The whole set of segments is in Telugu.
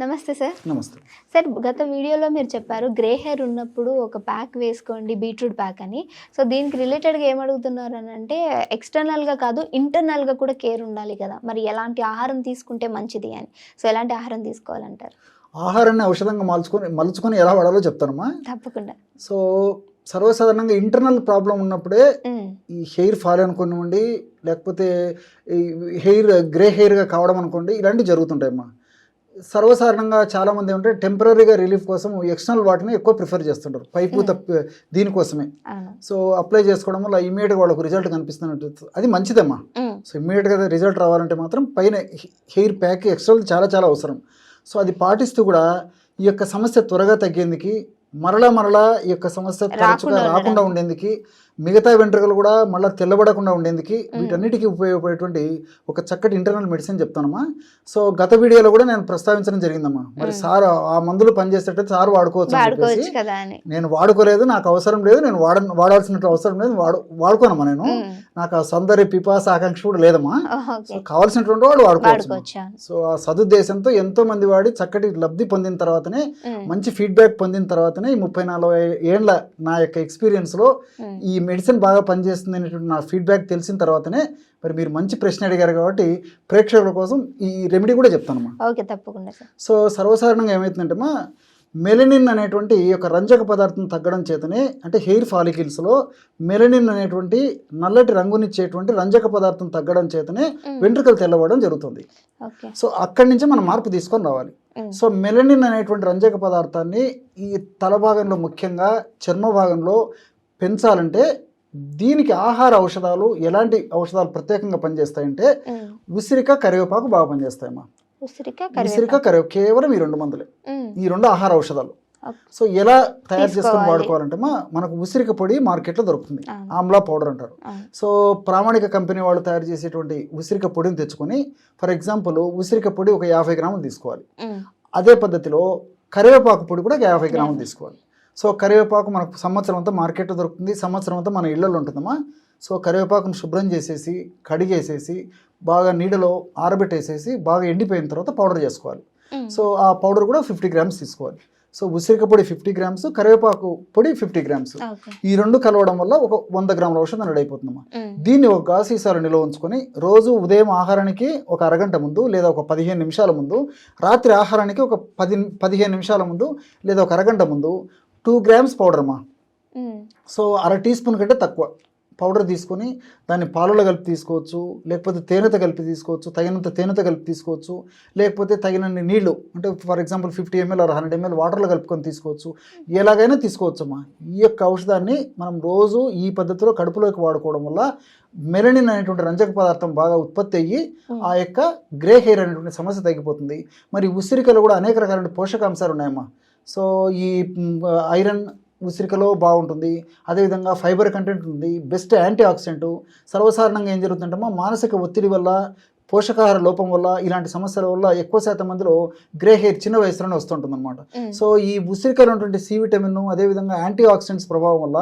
నమస్తే సార్. నమస్తే. సార్ గత వీడియోలో మీరు చెప్పారు గ్రే హెయిర్ ఉన్నప్పుడు ఒక ప్యాక్ వేసుకోండి బీట్రూట్ ప్యాక్ అని. సో దీనికి రిలేటెడ్గా ఏమడుగుతున్నారు అని అంటే ఎక్స్టర్నల్గా కాదు ఇంటర్నల్గా కూడా కేర్ ఉండాలి కదా, మరి ఎలాంటి ఆహారం తీసుకుంటే మంచిది అని. సో ఎలాంటి ఆహారం తీసుకోవాలంటారు? ఆహారాన్ని ఔషధంగా మలుచుకొని ఎలా వాడాలో చెప్తానమ్మా. తప్పకుండా. సో సర్వసాధారణంగా ఇంటర్నల్ ప్రాబ్లం ఉన్నప్పుడే ఈ హెయిర్ ఫాల్ అనుకోనివ్వండి, లేకపోతే ఈ హెయిర్ గ్రే హెయిర్గా కావడం అనుకోండి, ఇలాంటివి జరుగుతుంటాయమ్మా. సర్వసాధారణంగా చాలామంది ఏమంటే టెంపరీగా రిలీఫ్ కోసం ఎక్స్టర్నల్ వాటిని ఎక్కువ ప్రిఫర్ చేస్తుంటారు, పైపూత దీనికోసమే. సో అప్లై చేసుకోవడం వల్ల ఇమీడియట్గా వాళ్ళకు రిజల్ట్ కనిపిస్తున్నట్టు, అది మంచిదమ్మా. సో ఇమీడియట్గా రిజల్ట్ రావాలంటే మాత్రం పైన హెయిర్ ప్యాక్ ఎక్స్టర్నల్ చాలా చాలా అవసరం. సో అది పాటిస్తూ కూడా ఈ యొక్క సమస్య త్వరగా తగ్గేందుకు, మరలా ఈ యొక్క సమస్య తరచుగా రాకుండా ఉండేందుకు, మిగతా వెంట్రుకలు కూడా మళ్ళీ తెల్లబడకుండా ఉండేందుకు, వీటన్నిటికీ ఉపయోగపడేటువంటి ఒక చక్కటి ఇంటర్నల్ మెడిసిన్ చెప్తానమ్మా. సో గత వీడియోలో కూడా నేను ప్రస్తావించడం జరిగిందమ్మా. మరి సార్ ఆ మందులు పనిచేసేటట్టు సార్ వాడుకోవచ్చు అని చెప్పేసి నేను వాడుకోలేదు, నాకు అవసరం లేదు, నేను వాడాల్సినట్టు అవసరం లేదు, వాడుకోనమ్మా. నేను నాకు ఆ సౌందర్య పిపాస ఆకాంక్ష కూడా లేదమ్మా. సో కావాల్సినటువంటి వాడు వాడుకోవచ్చు. సో ఆ సదుద్దేశంతో ఎంతో మంది వాడి చక్కటి లబ్ధి పొందిన తర్వాతనే, మంచి ఫీడ్బ్యాక్ పొందిన తర్వాతనే ఈ 34 ఏళ్ళ నా యొక్క ఎక్స్పీరియన్స్లో ఈ మెడిసిన్ బాగా పనిచేస్తుంది అనేటువంటి నా ఫీడ్బ్యాక్ తెలిసిన తర్వాతనే మరి మీరు మంచి ప్రశ్న అడిగారు కాబట్టి ప్రేక్షకుల కోసం ఈ రెమెడీ కూడా చెప్తానమ్మా. ఓకే, తప్పకుండా. సో సర్వసాధారణంగా ఏమవుతుందంటే మెలనిన్ అనేటువంటి ఈ యొక్క రంజక పదార్థం తగ్గడం చేతనే, అంటే హెయిర్ ఫాలికిల్స్లో మెలనిన్ అనేటువంటి నల్లటి రంగునిచ్చేటువంటి రంజక పదార్థం తగ్గడం చేతనే వెంట్రుకలు తెల్లవడం జరుగుతుంది. సో అక్కడి నుంచి మనం మార్పు తీసుకొని రావాలి. సో మెలనిన్ అనేటువంటి రంజక పదార్థాన్ని ఈ తల భాగంలో, ముఖ్యంగా చర్మ భాగంలో పెంచాలంటే దీనికి ఆహార ఔషధాలు, ఎలాంటి ఔషధాలు ప్రత్యేకంగా పనిచేస్తాయంటే ఉసిరిక, కరివేపాకు బాగా పనిచేస్తాయమ్మా. ఉసిరిక, కరివేపాకు, కేవలం ఈ 2 మందులే, ఈ 2 ఆహార ఔషధాలు. సో ఎలా తయారు చేసుకొని వాడుకోవాలంటే మనకు ఉసిరిక పొడి మార్కెట్లో దొరుకుతుంది, ఆమ్లా పౌడర్ అంటారు. సో ప్రామాణిక కంపెనీ వాళ్ళు తయారు చేసేటువంటి ఉసిరిక పొడిని తెచ్చుకొని, ఫర్ ఎగ్జాంపుల్ ఉసిరిక పొడి ఒక 50 గ్రాములు తీసుకోవాలి. అదే పద్ధతిలో కరివేపాకు పొడి కూడా 50 గ్రాములు తీసుకోవాలి. సో కరివేపాకు మనకు సంవత్సరం అంతా మార్కెట్లో దొరుకుతుంది, సంవత్సరం అంతా మన ఇళ్లలో ఉంటుందమ్మా. సో కరివేపాకును శుభ్రం చేసేసి, కడిగేసేసి, బాగా నీడలో ఆరబెట్టేసేసి, బాగా ఎండిపోయిన తర్వాత పౌడర్ చేసుకోవాలి. సో ఆ పౌడర్ కూడా 50 గ్రామ్స్ తీసుకోవాలి. సో ఉసిరిక పొడి 50 గ్రామ్స్, కరివేపాకు పొడి 50 గ్రామ్స్, ఈ 2 కలవడం వల్ల ఒక 100 గ్రాముల ఔషధం రెడీ అయిపోతుందమ్మా. దీన్ని ఒక గాజు సీసాలో నిల్వ ఉంచుకొని రోజు ఉదయం ఆహారానికి ఒక అరగంట ముందు లేదా ఒక 15 నిమిషాల ముందు, రాత్రి ఆహారానికి ఒక 15 నిమిషాల ముందు లేదా ఒక అరగంట ముందు 2 గ్రామ్స్ పౌడర్ అమ్మా. సో అర టీ స్పూన్ కంటే తక్కువ పౌడర్ తీసుకొని దాన్ని పాలలో కలిపి తీసుకోవచ్చు, లేకపోతే తేనెతో కలిపి తీసుకోవచ్చు, తగినంత తేనెతో కలిపి తీసుకోవచ్చు, లేకపోతే తగినన్ని నీళ్లు, అంటే ఫర్ ఎగ్జాంపుల్ 50 ml 100 ml వాటర్లో కలుపుకొని తీసుకోవచ్చు, ఎలాగైనా తీసుకోవచ్చమ్మా. ఈ యొక్క ఔషధాన్ని మనం రోజు ఈ పద్ధతిలో కడుపులోకి వాడుకోవడం వల్ల మెలనిన్ అనేటువంటి రంజక పదార్థం బాగా ఉత్పత్తి అయ్యి ఆ యొక్క గ్రే హెయిర్ అనేటువంటి సమస్య తగ్గిపోతుంది. మరి ఉసిరికలో కూడా అనేక రకాలైన పోషకాంశాలు ఉన్నాయమ్మా. సో ఈ ఐరన్ ఉసిరికలో బాగుంటుంది, అదేవిధంగా ఫైబర్ కంటెంట్ ఉంది, బెస్ట్ యాంటీ ఆక్సిడెంట్. సర్వసాధారణంగా ఏం జరుగుతుందంటే మానసిక ఒత్తిడి వల్ల, పోషకాహార లోపం వల్ల, ఇలాంటి సమస్యల వల్ల ఎక్కువ శాతం మందిలో గ్రే హెయిర్ చిన్న వయసులోనే వస్తుంటుంది అనమాట. సో ఈ ఉసిరికలో ఉన్నటువంటి సి విటమిన్, అదేవిధంగా యాంటీ ఆక్సిడెంట్స్ ప్రభావం వల్ల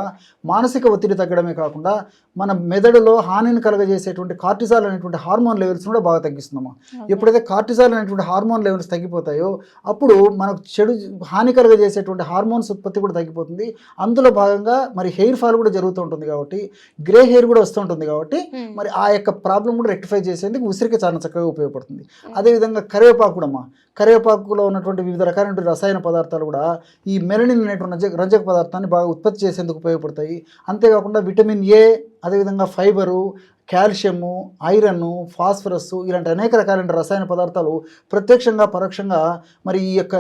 మానసిక ఒత్తిడి తగ్గడమే కాకుండా మన మెదడులో హానిని కలగజేసేటువంటి కార్టిజాల్ అనేటువంటి హార్మోన్ లెవెల్స్ కూడా బాగా తగ్గిస్తుందమ్మా. ఎప్పుడైతే కార్టిజాల్ అనేటువంటి హార్మోన్ లెవెల్స్ తగ్గిపోతాయో అప్పుడు మనకు హాని కలగజేసేటువంటి హార్మోన్స్ ఉత్పత్తి కూడా తగ్గిపోతుంది. అందులో భాగంగా మరి హెయిర్ ఫాల్ కూడా జరుగుతూ ఉంటుంది కాబట్టి, గ్రే హెయిర్ కూడా వస్తూ ఉంటుంది కాబట్టి, మరి ఆ యొక్క ప్రాబ్లం కూడా రెక్టిఫై చేసేందుకు ఉసిరిక చాలా చక్కగా ఉపయోగపడుతుంది. అదేవిధంగా కరివేపాకు కూడా కరివేపాకులో ఉన్నటువంటి వివిధ రకాలైన రసాయన పదార్థాలు కూడా ఈ మెలనిన్ అనేటువంటి రంజక పదార్థాన్ని బాగా ఉత్పత్తి చేసేందుకు ఉపయోగపడతాయి. అంతేకాకుండా విటమిన్ ఏ, అదేవిధంగా ఫైబరు, కాల్షియము, ఐరన్, ఫాస్ఫరస్, ఇలాంటి అనేక రకాలైన రసాయన పదార్థాలు ప్రత్యక్షంగా పరోక్షంగా మరి ఈ యొక్క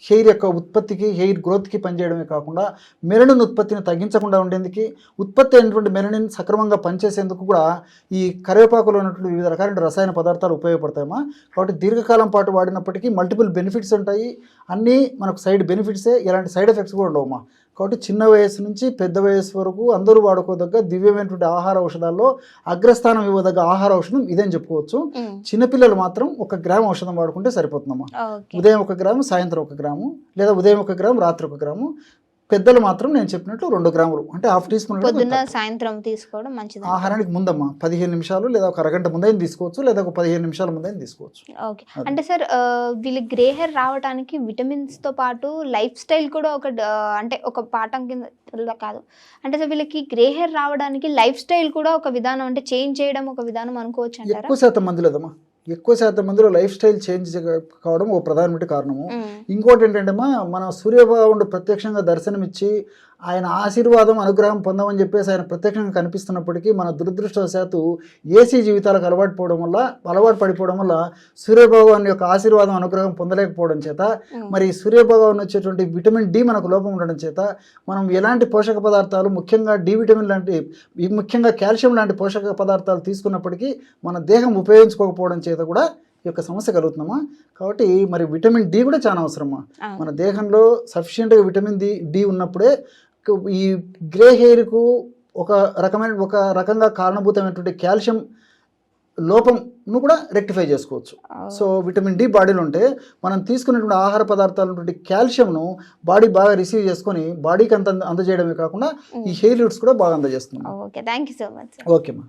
హెయిర్ యొక్క ఉత్పత్తికి, హెయిర్ గ్రోత్కి పనిచేయడమే కాకుండా మెలనిన్ ఉత్పత్తిని తగ్గించకుండా ఉండేందుకు, ఉత్పత్తి అయినటువంటి మెలనిన్ సక్రమంగా పనిచేసేందుకు కూడా ఈ కరివేపాకులో ఉన్నటువంటి వివిధ రకాలైన రసాయన పదార్థాలు ఉపయోగపడతాయమ్మా. కాబట్టి దీర్ఘకాలం పాటు వాడినప్పటికీ మల్టిపుల్ బెనిఫిట్స్ ఉంటాయి. అన్నీ మనకు సైడ్ బెనిఫిట్సే, ఎలాంటి సైడ్ ఎఫెక్ట్స్ కూడా ఉండవమ్మా. కాబట్టి చిన్న వయసు నుంచి పెద్ద వయసు వరకు అందరూ వాడుకోదగ్గ దివ్యమైనటువంటి ఆహార ఔషధాల్లో అగ్రస్థానం ఇవ్వదగ్గ ఆహార ఔషధం ఇదని చెప్పుకోవచ్చు. చిన్నపిల్లలు మాత్రం 1 గ్రామ్ ఔషధం వాడుకుంటే సరిపోతుందమ్మా. ఉదయం 1 గ్రాము, సాయంత్రం 1 గ్రాము, లేదా ఉదయం 1 గ్రాము, రాత్రి 1 గ్రాము, పెద్దలు మాత్రం నేను చెప్పినట్లు 2 గ్రాములు అంటే హాఫ్ టీ స్పూన్ పొద్దున్న సాయంత్రం తీసుకోవడం మంచిది. ఆహారానికి ముందమ్మా 15 నిమిషాలు లేదా ఒక అరగంట ముందైనా తీసుకోవచ్చు, లేదా ఒక 15 నిమిషాల ముందైనా తీసుకోవచ్చు. ఓకే. అంటే సార్ వీళ్ళకి గ్రే హెయిర్ రావడానికి విటమిన్స్తో పాటు లైఫ్ స్టైల్ కూడా అంటే ఒక పాఠం కింద కాదు, అంటే సార్ వీళ్ళకి గ్రే హెయిర్ రావడానికి లైఫ్ స్టైల్ కూడా ఒక విధానం, అంటే చేంజ్ చేయడం ఒక విధానం అనుకోవచ్చు అంటారా? ఎక్కువ శాతం మంది లేదమ్మా, ఎక్కువ శాతం మందిలో లైఫ్ స్టైల్ చేంజ్ కావడం ఒక ప్రధానమైన కారణము. ఇంకోటి ఏంటంటేమా, మన సూర్యభగవానుడు ప్రత్యక్షంగా దర్శనమిచ్చి ఆయన ఆశీర్వాదం అనుగ్రహం పొందమని చెప్పేసి ఆయన ప్రత్యక్షంగా కనిపిస్తున్నప్పటికీ మన దురదృష్టవశాత్తు ఏసీ జీవితాలకు అలవాటు పడిపోవడం వల్ల సూర్యభగవాన్ యొక్క ఆశీర్వాదం అనుగ్రహం పొందలేకపోవడం చేత, మరి సూర్యభగవాన్ వచ్చేటువంటి విటమిన్ డి మనకు లోపం ఉండడం చేత మనం ఎలాంటి పోషక పదార్థాలు, ముఖ్యంగా డి విటమిన్ లాంటి, ముఖ్యంగా కాల్షియం లాంటి పోషక పదార్థాలు తీసుకున్నప్పటికీ మన దేహం ఉపయోగించుకోకపోవడం చేత కూడా ఈ యొక్క సమస్య కలుగుతుందమ్మా. కాబట్టి మరి విటమిన్ డి కూడా చాలా అవసరమ్మా. మన దేహంలో సఫిషియెంట్గా విటమిన్ డి ఉన్నప్పుడే ఈ గ్రే హెయిర్కు ఒక రకంగా కారణభూతమైనటువంటి కాల్షియం లోపంను కూడా రెక్టిఫై చేసుకోవచ్చు. సో విటమిన్ డి బాడీలో ఉంటే మనం తీసుకున్నటువంటి ఆహార పదార్థాలటువంటి కాల్షియంను బాడీ బాగా రిసీవ్ చేసుకొని బాడీకి అందజేయడమే కాకుండా ఈ హెయిర్ రూట్స్ కూడా బాగా అందజేస్తుంది. Okay, thank you so much. ఓకేమ్మా.